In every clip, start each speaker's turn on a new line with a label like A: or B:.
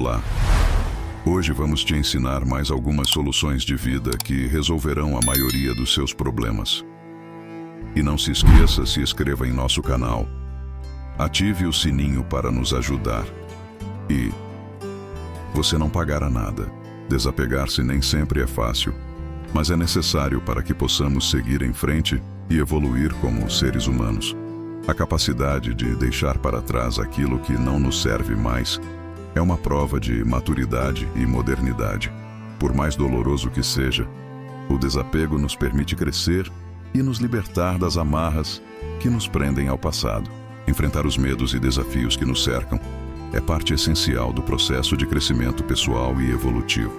A: Olá! Hoje vamos te ensinar mais algumas soluções de vida que resolverão a maioria dos seus problemas. E não se esqueça, se inscreva em nosso canal. Ative o sininho para nos ajudar. E você não pagará nada. Desapegar-se nem sempre é fácil, mas é necessário para que possamos seguir em frente e evoluir como seres humanos. A capacidade de deixar para trás aquilo que não nos serve mais é uma prova de maturidade e modernidade. Por mais doloroso que seja, o desapego nos permite crescer e nos libertar das amarras que nos prendem ao passado. Enfrentar os medos e desafios que nos cercam é parte essencial do processo de crescimento pessoal e evolutivo.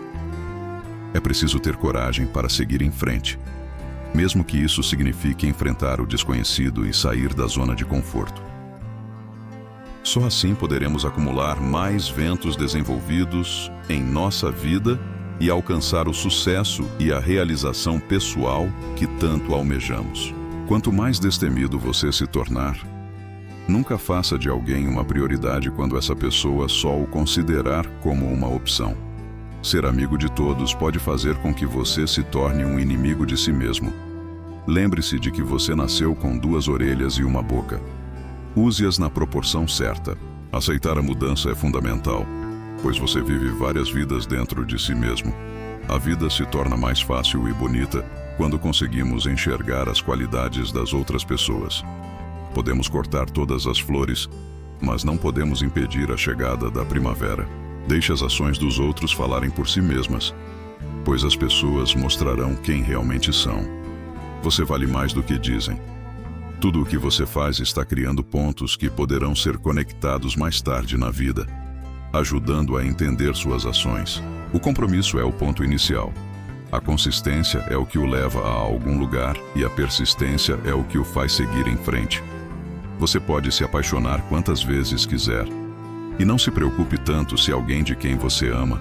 A: É preciso ter coragem para seguir em frente, mesmo que isso signifique enfrentar o desconhecido e sair da zona de conforto. Só assim poderemos acumular mais ventos desenvolvidos em nossa vida e alcançar o sucesso e a realização pessoal que tanto almejamos. Quanto mais destemido você se tornar, nunca faça de alguém uma prioridade quando essa pessoa só o considerar como uma opção. Ser amigo de todos pode fazer com que você se torne um inimigo de si mesmo. Lembre-se de que você nasceu com 2 orelhas e uma boca. Use-as na proporção certa. Aceitar a mudança é fundamental, pois você vive várias vidas dentro de si mesmo. A vida se torna mais fácil e bonita quando conseguimos enxergar as qualidades das outras pessoas. Podemos cortar todas as flores, mas não podemos impedir a chegada da primavera. Deixe as ações dos outros falarem por si mesmas, pois as pessoas mostrarão quem realmente são. Você vale mais do que dizem. Tudo o que você faz está criando pontos que poderão ser conectados mais tarde na vida, ajudando a entender suas ações. O compromisso é o ponto inicial. A consistência é o que o leva a algum lugar e a persistência é o que o faz seguir em frente. Você pode se apaixonar quantas vezes quiser. E não se preocupe tanto se alguém de quem você ama,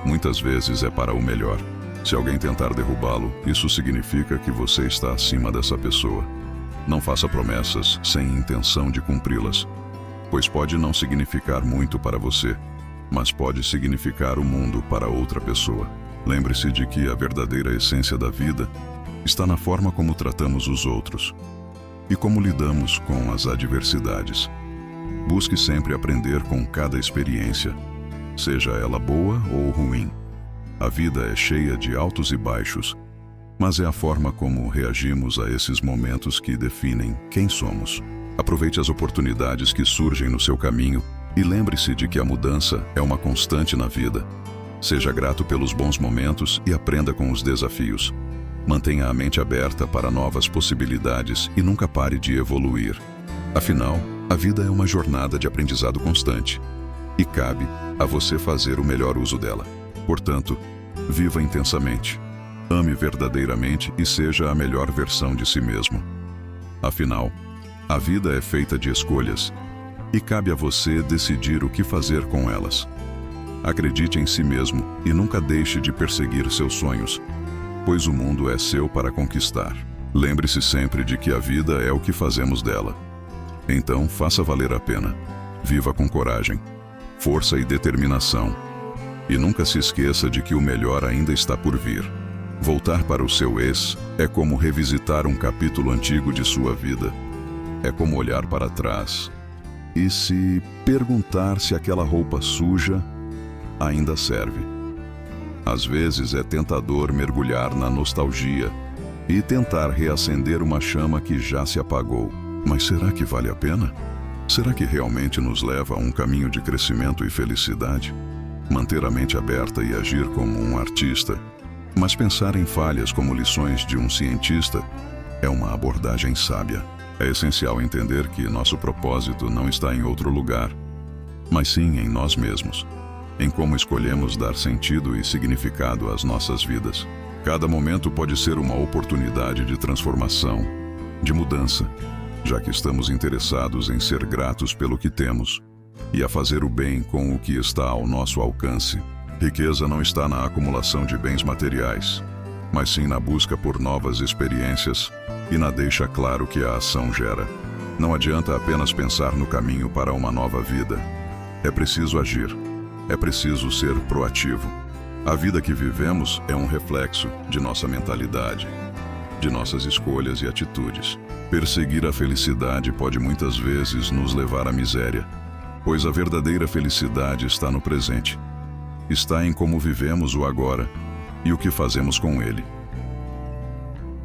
A: muitas vezes é para o melhor. Se alguém tentar derrubá-lo, isso significa que você está acima dessa pessoa. Não faça promessas sem intenção de cumpri-las, pois pode não significar muito para você, mas pode significar o mundo para outra pessoa. Lembre-se de que a verdadeira essência da vida está na forma como tratamos os outros e como lidamos com as adversidades. Busque sempre aprender com cada experiência, seja ela boa ou ruim. A vida é cheia de altos e baixos, mas é a forma como reagimos a esses momentos que definem quem somos. Aproveite as oportunidades que surgem no seu caminho e lembre-se de que a mudança é uma constante na vida. Seja grato pelos bons momentos e aprenda com os desafios. Mantenha a mente aberta para novas possibilidades e nunca pare de evoluir. Afinal, a vida é uma jornada de aprendizado constante e cabe a você fazer o melhor uso dela. Portanto, viva intensamente, ame verdadeiramente e seja a melhor versão de si mesmo. Afinal, a vida é feita de escolhas e cabe a você decidir o que fazer com elas. Acredite em si mesmo e nunca deixe de perseguir seus sonhos, pois o mundo é seu para conquistar. Lembre-se sempre de que a vida é o que fazemos dela. Então, faça valer a pena. Viva com coragem, força e determinação. E nunca se esqueça de que o melhor ainda está por vir. Voltar para o seu ex é como revisitar um capítulo antigo de sua vida. É como olhar para trás e se perguntar se aquela roupa suja ainda serve. Às vezes é tentador mergulhar na nostalgia e tentar reacender uma chama que já se apagou. Mas será que vale a pena? Será que realmente nos leva a um caminho de crescimento e felicidade? Manter a mente aberta e agir como um artista, mas pensar em falhas como lições de um cientista, é uma abordagem sábia. É essencial entender que nosso propósito não está em outro lugar, mas sim em nós mesmos, em como escolhemos dar sentido e significado às nossas vidas. Cada momento pode ser uma oportunidade de transformação, de mudança, já que estamos interessados em ser gratos pelo que temos e a fazer o bem com o que está ao nosso alcance. Riqueza não está na acumulação de bens materiais, mas sim na busca por novas experiências e na deixa claro que a ação gera. Não adianta apenas pensar no caminho para uma nova vida. É preciso agir. é preciso ser proativo. A vida que vivemos é um reflexo de nossa mentalidade, de nossas escolhas e atitudes. Perseguir a felicidade pode muitas vezes nos levar à miséria, pois a verdadeira felicidade está no presente. Está em como vivemos o agora e o que fazemos com ele.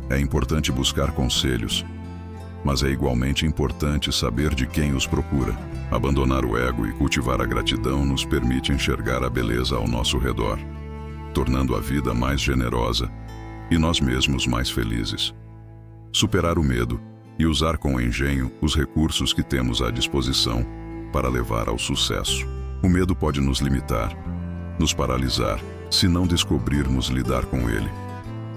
A: É importante buscar conselhos, mas é igualmente importante saber de quem os procura. Abandonar o ego e cultivar a gratidão nos permite enxergar a beleza ao nosso redor, tornando a vida mais generosa e nós mesmos mais felizes. Superar o medo e usar com engenho os recursos que temos à disposição para levar ao sucesso. O medo pode nos limitar, nos paralisar, se não descobrirmos lidar com ele.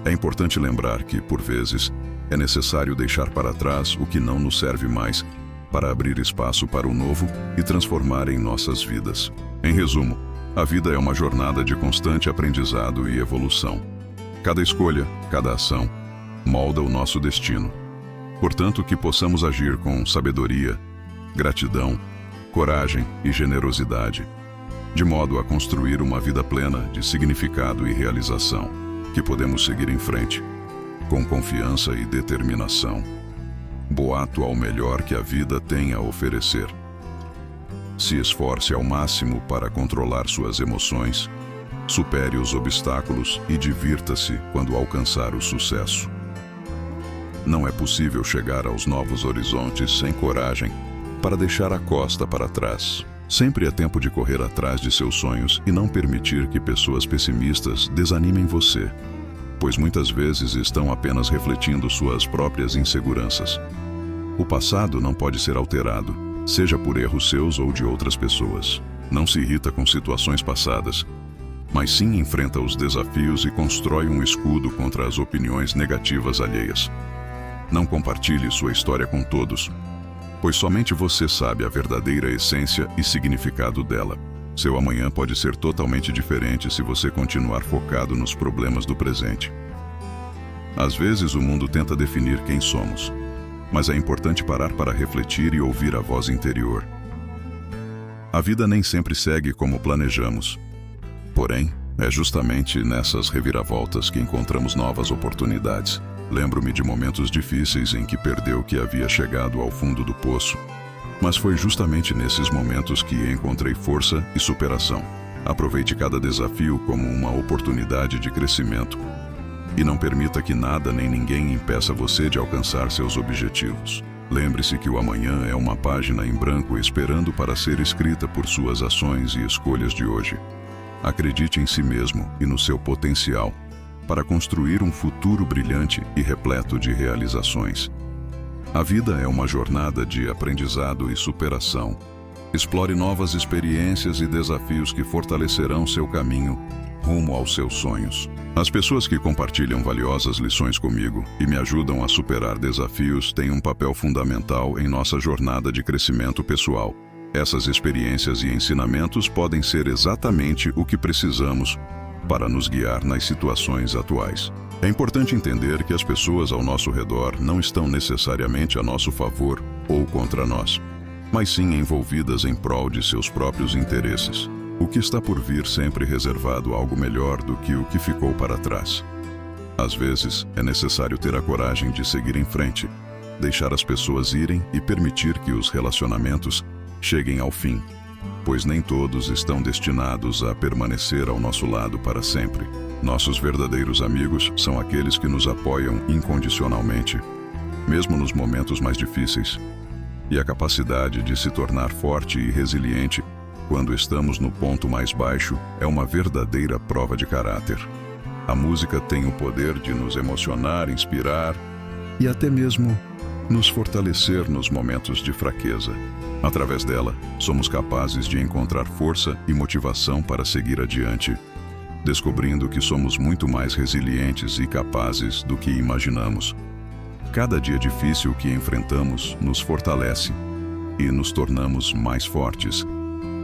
A: É importante lembrar que, por vezes, é necessário deixar para trás o que não nos serve mais para abrir espaço para o novo e transformar em nossas vidas. Em resumo, a vida é uma jornada de constante aprendizado e evolução. Cada escolha, cada ação, molda o nosso destino. Portanto, que possamos agir com sabedoria, gratidão, coragem e generosidade, de modo a construir uma vida plena de significado e realização, que podemos seguir em frente, com confiança e determinação. Boato ao melhor que a vida tem a oferecer. Se esforce ao máximo para controlar suas emoções, supere os obstáculos e divirta-se quando alcançar o sucesso. Não é possível chegar aos novos horizontes sem coragem para deixar a costa para trás. Sempre é tempo de correr atrás de seus sonhos e não permitir que pessoas pessimistas desanimem você, pois muitas vezes estão apenas refletindo suas próprias inseguranças. O passado não pode ser alterado, seja por erros seus ou de outras pessoas. Não se irrita com situações passadas, mas sim enfrenta os desafios e constrói um escudo contra as opiniões negativas alheias. Não compartilhe sua história com todos, pois somente você sabe a verdadeira essência e significado dela. Seu amanhã pode ser totalmente diferente se você continuar focado nos problemas do presente. Às vezes o mundo tenta definir quem somos, mas é importante parar para refletir e ouvir a voz interior. A vida nem sempre segue como planejamos. Porém, é justamente nessas reviravoltas que encontramos novas oportunidades. Lembro-me de momentos difíceis em que perdeu que havia chegado ao fundo do poço, mas foi justamente nesses momentos que encontrei força e superação. Aproveite cada desafio como uma oportunidade de crescimento e não permita que nada nem ninguém impeça você de alcançar seus objetivos. Lembre-se que o amanhã é uma página em branco esperando para ser escrita por suas ações e escolhas de hoje. Acredite em si mesmo e no seu potencial para construir um futuro brilhante e repleto de realizações. A vida é uma jornada de aprendizado e superação. Explore novas experiências e desafios que fortalecerão seu caminho rumo aos seus sonhos. As pessoas que compartilham valiosas lições comigo e me ajudam a superar desafios têm um papel fundamental em nossa jornada de crescimento pessoal. Essas experiências e ensinamentos podem ser exatamente o que precisamos para nos guiar nas situações atuais. É importante entender que as pessoas ao nosso redor não estão necessariamente a nosso favor ou contra nós, mas sim envolvidas em prol de seus próprios interesses. O que está por vir sempre reservado a algo melhor do que o que ficou para trás. Às vezes, é necessário ter a coragem de seguir em frente, deixar as pessoas irem e permitir que os relacionamentos cheguem ao fim, pois nem todos estão destinados a permanecer ao nosso lado para sempre. Nossos verdadeiros amigos são aqueles que nos apoiam incondicionalmente, mesmo nos momentos mais difíceis. E a capacidade de se tornar forte e resiliente quando estamos no ponto mais baixo é uma verdadeira prova de caráter. A música tem o poder de nos emocionar, inspirar e até mesmo nos fortalecer nos momentos de fraqueza. Através dela, somos capazes de encontrar força e motivação para seguir adiante, descobrindo que somos muito mais resilientes e capazes do que imaginamos. Cada dia difícil que enfrentamos nos fortalece e nos tornamos mais fortes.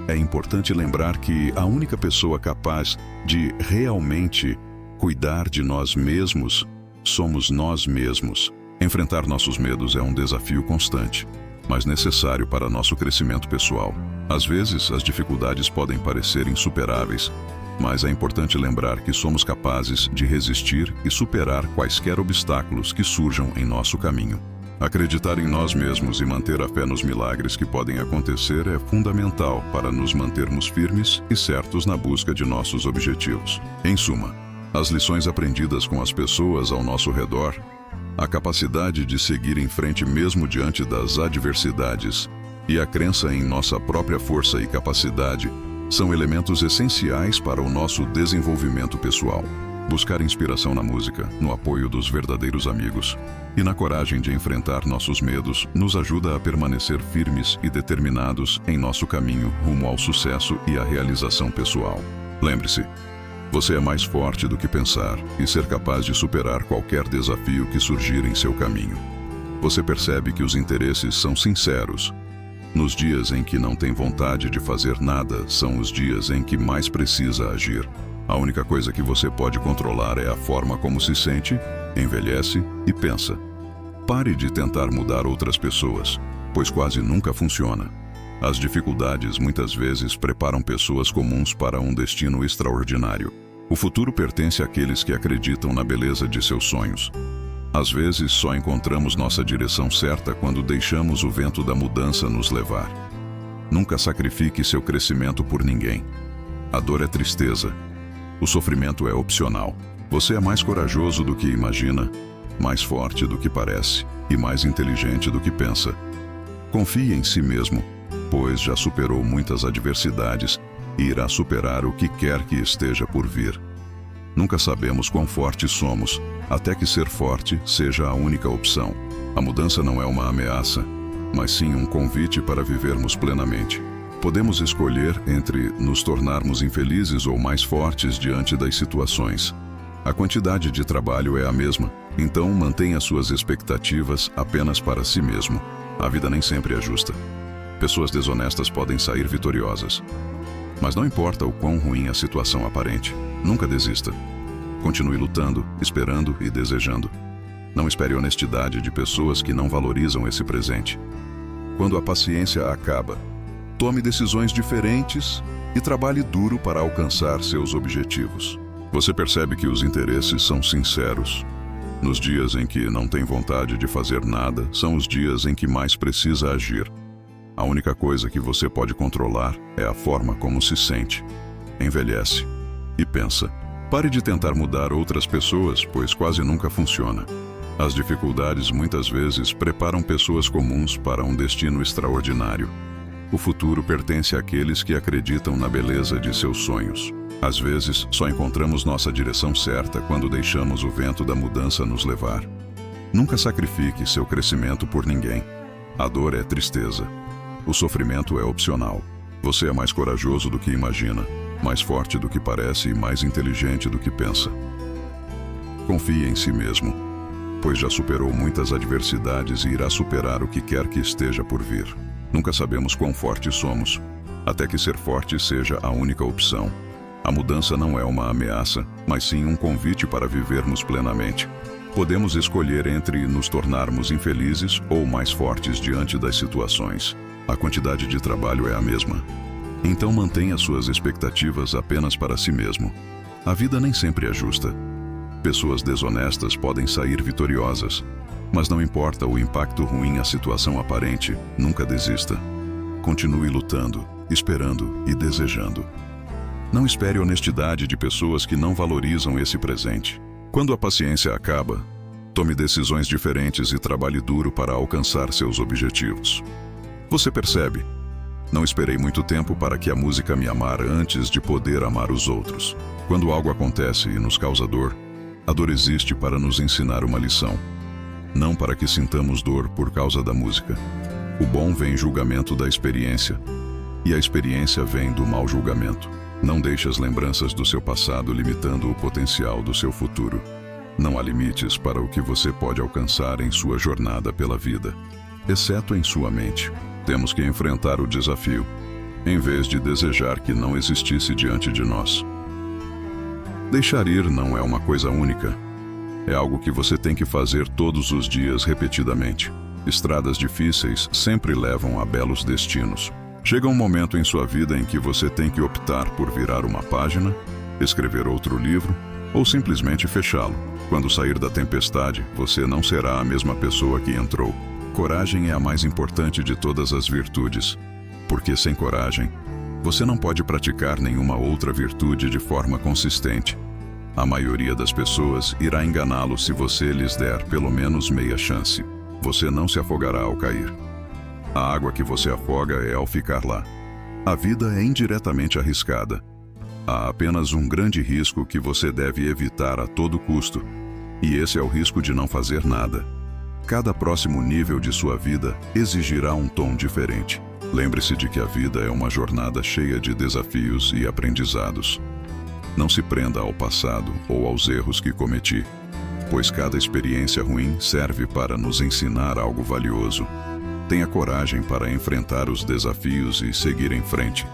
A: É importante lembrar que a única pessoa capaz de realmente cuidar de nós mesmos somos nós mesmos. Enfrentar nossos medos é um desafio constante, mas necessário para nosso crescimento pessoal. Às vezes, as dificuldades podem parecer insuperáveis, mas é importante lembrar que somos capazes de resistir e superar quaisquer obstáculos que surjam em nosso caminho. Acreditar em nós mesmos e manter a fé nos milagres que podem acontecer é fundamental para nos mantermos firmes e certos na busca de nossos objetivos. Em suma, as lições aprendidas com as pessoas ao nosso redor, a capacidade de seguir em frente mesmo diante das adversidades e a crença em nossa própria força e capacidade são elementos essenciais para o nosso desenvolvimento pessoal. Buscar inspiração na música, no apoio dos verdadeiros amigos e na coragem de enfrentar nossos medos nos ajuda a permanecer firmes e determinados em nosso caminho rumo ao sucesso e à realização pessoal. Lembre-se, você é mais forte do que pensar e ser capaz de superar qualquer desafio que surgir em seu caminho. Você percebe que os interesses são sinceros. Nos dias em que não tem vontade de fazer nada, são os dias em que mais precisa agir. A única coisa que você pode controlar é a forma como se sente, envelhece e pensa. Pare de tentar mudar outras pessoas, pois quase nunca funciona. As dificuldades muitas vezes preparam pessoas comuns para um destino extraordinário. O futuro pertence àqueles que acreditam na beleza de seus sonhos. Às vezes, só encontramos nossa direção certa quando deixamos o vento da mudança nos levar. Nunca sacrifique seu crescimento por ninguém. A dor é tristeza. O sofrimento é opcional. Você é mais corajoso do que imagina, mais forte do que parece e mais inteligente do que pensa. Confie em si mesmo, pois já superou muitas adversidades e irá superar o que quer que esteja por vir. Nunca sabemos quão fortes somos, até que ser forte seja a única opção. A mudança não é uma ameaça, mas sim um convite para vivermos plenamente. Podemos escolher entre nos tornarmos infelizes ou mais fortes diante das situações. A quantidade de trabalho é a mesma, então mantenha suas expectativas apenas para si mesmo. A vida nem sempre é justa. Pessoas desonestas podem sair vitoriosas. Mas não importa o quão ruim a situação aparente, nunca desista. Continue lutando, esperando e desejando. Não espere honestidade de pessoas que não valorizam esse presente. Quando a paciência acaba, tome decisões diferentes e trabalhe duro para alcançar seus objetivos. Você percebe que os interesses são sinceros. Nos dias em que não tem vontade de fazer nada, são os dias em que mais precisa agir. A única coisa que você pode controlar é a forma como se sente. Envelhece e pensa. Pare de tentar mudar outras pessoas, pois quase nunca funciona. As dificuldades muitas vezes preparam pessoas comuns para um destino extraordinário. O futuro pertence àqueles que acreditam na beleza de seus sonhos. Às vezes, só encontramos nossa direção certa quando deixamos o vento da mudança nos levar. Nunca sacrifique seu crescimento por ninguém. A dor é tristeza. O sofrimento é opcional. Você é mais corajoso do que imagina, mais forte do que parece e mais inteligente do que pensa. Confie em si mesmo, pois já superou muitas adversidades e irá superar o que quer que esteja por vir. Nunca sabemos quão fortes somos, até que ser forte seja a única opção. A mudança não é uma ameaça, mas sim um convite para vivermos plenamente. Podemos escolher entre nos tornarmos infelizes ou mais fortes diante das situações. A quantidade de trabalho é a mesma. Então mantenha suas expectativas apenas para si mesmo. A vida nem sempre é justa. Pessoas desonestas podem sair vitoriosas, mas não importa o impacto ruim a situação aparente, nunca desista. Continue lutando, esperando e desejando. Não espere honestidade de pessoas que não valorizam esse presente. Quando a paciência acaba, tome decisões diferentes e trabalhe duro para alcançar seus objetivos. Você percebe? Não esperei muito tempo para que a música me amara antes de poder amar os outros. Quando algo acontece e nos causa dor, a dor existe para nos ensinar uma lição. Não para que sintamos dor por causa da música. O bom vem julgamento da experiência, e a experiência vem do mau julgamento. Não deixe as lembranças do seu passado limitando o potencial do seu futuro. Não há limites para o que você pode alcançar em sua jornada pela vida, exceto em sua mente. Temos que enfrentar o desafio, em vez de desejar que não existisse diante de nós. Deixar ir não é uma coisa única. É algo que você tem que fazer todos os dias repetidamente. Estradas difíceis sempre levam a belos destinos. Chega um momento em sua vida em que você tem que optar por virar uma página, escrever outro livro ou simplesmente fechá-lo. Quando sair da tempestade, você não será a mesma pessoa que entrou. Coragem é a mais importante de todas as virtudes, porque sem coragem, você não pode praticar nenhuma outra virtude de forma consistente. A maioria das pessoas irá enganá-lo se você lhes der pelo menos meia chance. Você não se afogará ao cair. A água que você afoga é ao ficar lá. A vida é indiretamente arriscada. Há apenas um grande risco que você deve evitar a todo custo, e esse é o risco de não fazer nada. Cada próximo nível de sua vida exigirá um tom diferente. Lembre-se de que a vida é uma jornada cheia de desafios e aprendizados. Não se prenda ao passado ou aos erros que cometi, pois cada experiência ruim serve para nos ensinar algo valioso. Tenha coragem para enfrentar os desafios e seguir em frente,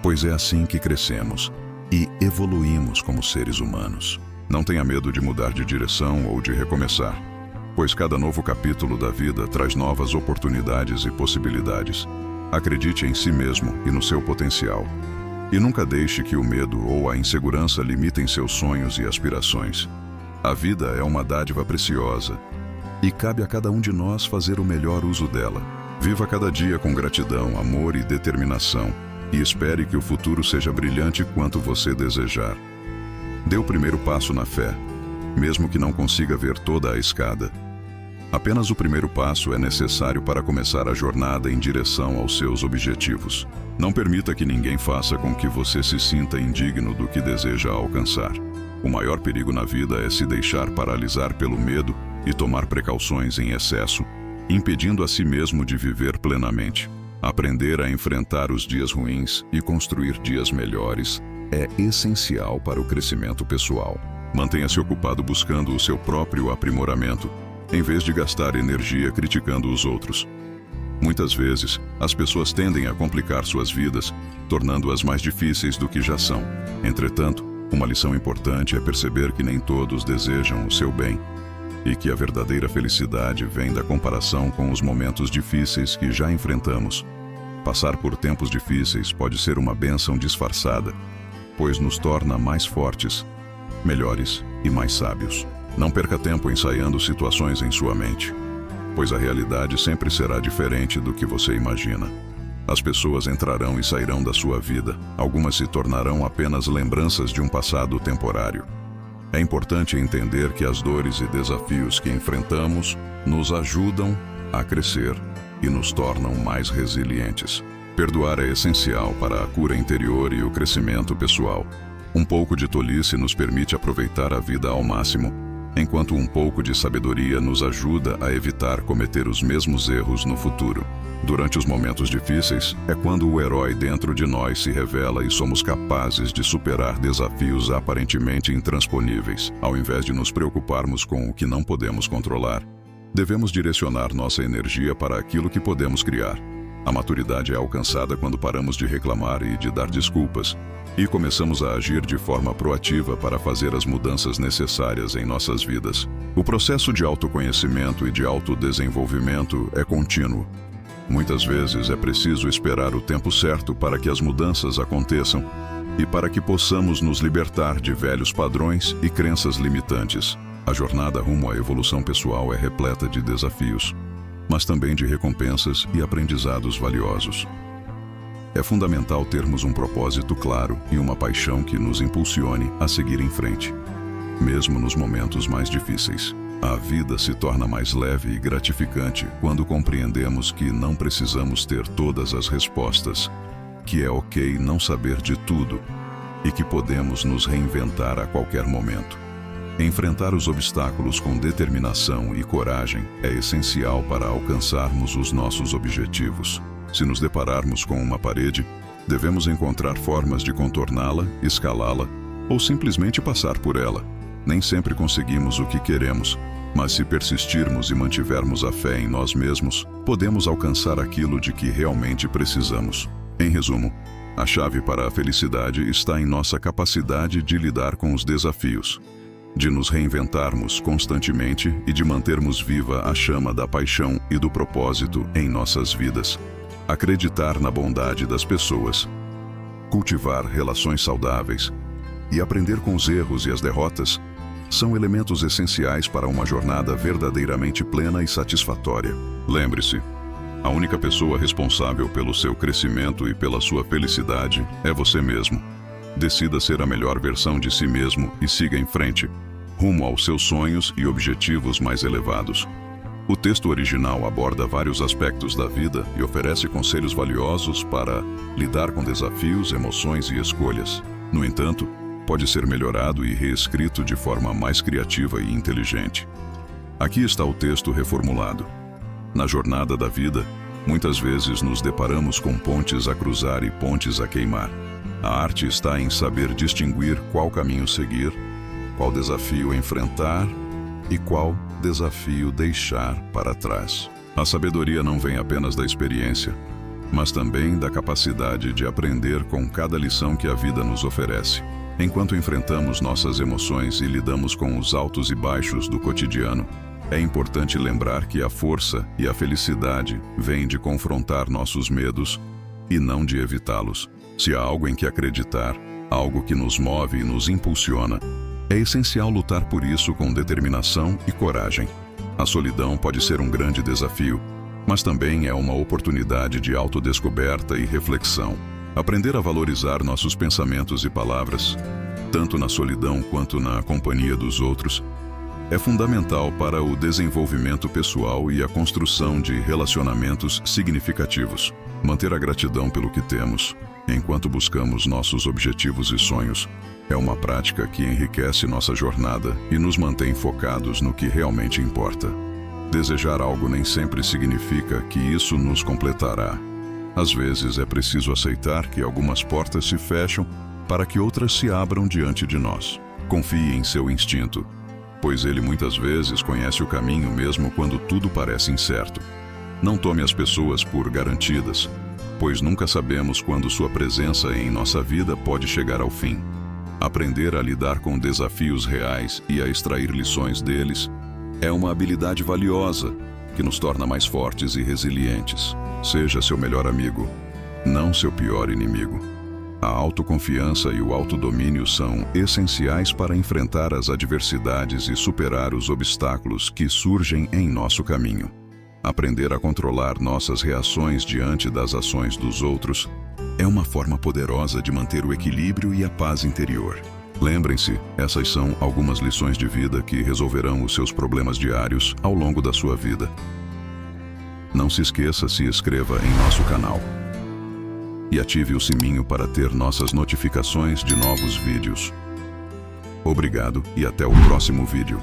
A: pois é assim que crescemos e evoluímos como seres humanos. Não tenha medo de mudar de direção ou de recomeçar, pois cada novo capítulo da vida traz novas oportunidades e possibilidades. Acredite em si mesmo e no seu potencial. E nunca deixe que o medo ou a insegurança limitem seus sonhos e aspirações. A vida é uma dádiva preciosa e cabe a cada um de nós fazer o melhor uso dela. Viva cada dia com gratidão, amor e determinação e espere que o futuro seja brilhante quanto você desejar. Dê o primeiro passo na fé, mesmo que não consiga ver toda a escada. Apenas o primeiro passo é necessário para começar a jornada em direção aos seus objetivos. Não permita que ninguém faça com que você se sinta indigno do que deseja alcançar. O maior perigo na vida é se deixar paralisar pelo medo e tomar precauções em excesso, impedindo a si mesmo de viver plenamente. Aprender a enfrentar os dias ruins e construir dias melhores é essencial para o crescimento pessoal. Mantenha-se ocupado buscando o seu próprio aprimoramento, em vez de gastar energia criticando os outros. Muitas vezes, as pessoas tendem a complicar suas vidas, tornando-as mais difíceis do que já são. Entretanto, uma lição importante é perceber que nem todos desejam o seu bem, e que a verdadeira felicidade vem da comparação com os momentos difíceis que já enfrentamos. Passar por tempos difíceis pode ser uma bênção disfarçada, pois nos torna mais fortes, melhores e mais sábios. Não perca tempo ensaiando situações em sua mente, pois a realidade sempre será diferente do que você imagina. As pessoas entrarão e sairão da sua vida, algumas se tornarão apenas lembranças de um passado temporário. É importante entender que as dores e desafios que enfrentamos nos ajudam a crescer e nos tornam mais resilientes. Perdoar é essencial para a cura interior e o crescimento pessoal. Um pouco de tolice nos permite aproveitar a vida ao máximo, enquanto um pouco de sabedoria nos ajuda a evitar cometer os mesmos erros no futuro. Durante os momentos difíceis, é quando o herói dentro de nós se revela e somos capazes de superar desafios aparentemente intransponíveis. Ao invés de nos preocuparmos com o que não podemos controlar, devemos direcionar nossa energia para aquilo que podemos criar. A maturidade é alcançada quando paramos de reclamar e de dar desculpas, e começamos a agir de forma proativa para fazer as mudanças necessárias em nossas vidas. O processo de autoconhecimento e de autodesenvolvimento é contínuo. Muitas vezes é preciso esperar o tempo certo para que as mudanças aconteçam e para que possamos nos libertar de velhos padrões e crenças limitantes. A jornada rumo à evolução pessoal é repleta de desafios, mas também de recompensas e aprendizados valiosos. É fundamental termos um propósito claro e uma paixão que nos impulsione a seguir em frente, mesmo nos momentos mais difíceis. A vida se torna mais leve e gratificante quando compreendemos que não precisamos ter todas as respostas, que é ok não saber de tudo e que podemos nos reinventar a qualquer momento. Enfrentar os obstáculos com determinação e coragem é essencial para alcançarmos os nossos objetivos. Se nos depararmos com uma parede, devemos encontrar formas de contorná-la, escalá-la ou simplesmente passar por ela. Nem sempre conseguimos o que queremos, mas se persistirmos e mantivermos a fé em nós mesmos, podemos alcançar aquilo de que realmente precisamos. Em resumo, a chave para a felicidade está em nossa capacidade de lidar com os desafios, de nos reinventarmos constantemente e de mantermos viva a chama da paixão e do propósito em nossas vidas. acreditar na bondade das pessoas, cultivar relações saudáveis e aprender com os erros e as derrotas são elementos essenciais para uma jornada verdadeiramente plena e satisfatória. Lembre-se, a única pessoa responsável pelo seu crescimento e pela sua felicidade é você mesmo. Decida ser a melhor versão de si mesmo e siga em frente, rumo aos seus sonhos e objetivos mais elevados. O texto original aborda vários aspectos da vida e oferece conselhos valiosos para lidar com desafios, emoções e escolhas. No entanto, pode ser melhorado e reescrito de forma mais criativa e inteligente. Aqui está o texto reformulado. Na jornada da vida, muitas vezes nos deparamos com pontes a cruzar e pontes a queimar. A arte está em saber distinguir qual caminho seguir, qual desafio enfrentar e qual desafio deixar para trás. A sabedoria não vem apenas da experiência, mas também da capacidade de aprender com cada lição que a vida nos oferece. Enquanto enfrentamos nossas emoções e lidamos com os altos e baixos do cotidiano, é importante lembrar que a força e a felicidade vêm de confrontar nossos medos e não de evitá-los. Se há algo em que acreditar, algo que nos move e nos impulsiona, é essencial lutar por isso com determinação e coragem. A solidão pode ser um grande desafio, mas também é uma oportunidade de autodescoberta e reflexão. Aprender a valorizar nossos pensamentos e palavras, tanto na solidão quanto na companhia dos outros, é fundamental para o desenvolvimento pessoal e a construção de relacionamentos significativos. Manter a gratidão pelo que temos, enquanto buscamos nossos objetivos e sonhos, é uma prática que enriquece nossa jornada e nos mantém focados no que realmente importa. Desejar algo nem sempre significa que isso nos completará. Às vezes é preciso aceitar que algumas portas se fecham para que outras se abram diante de nós. Confie em seu instinto, pois ele muitas vezes conhece o caminho mesmo quando tudo parece incerto. Não tome as pessoas por garantidas, pois nunca sabemos quando sua presença em nossa vida pode chegar ao fim. Aprender a lidar com desafios reais e a extrair lições deles é uma habilidade valiosa que nos torna mais fortes e resilientes. Seja seu melhor amigo, não seu pior inimigo. A autoconfiança e o autodomínio são essenciais para enfrentar as adversidades e superar os obstáculos que surgem em nosso caminho. Aprender a controlar nossas reações diante das ações dos outros é uma forma poderosa de manter o equilíbrio e a paz interior. Lembrem-se, essas são algumas lições de vida que resolverão os seus problemas diários ao longo da sua vida. Não se esqueça, se inscreva em nosso canal e ative o sininho para ter nossas notificações de novos vídeos. Obrigado e até o próximo vídeo.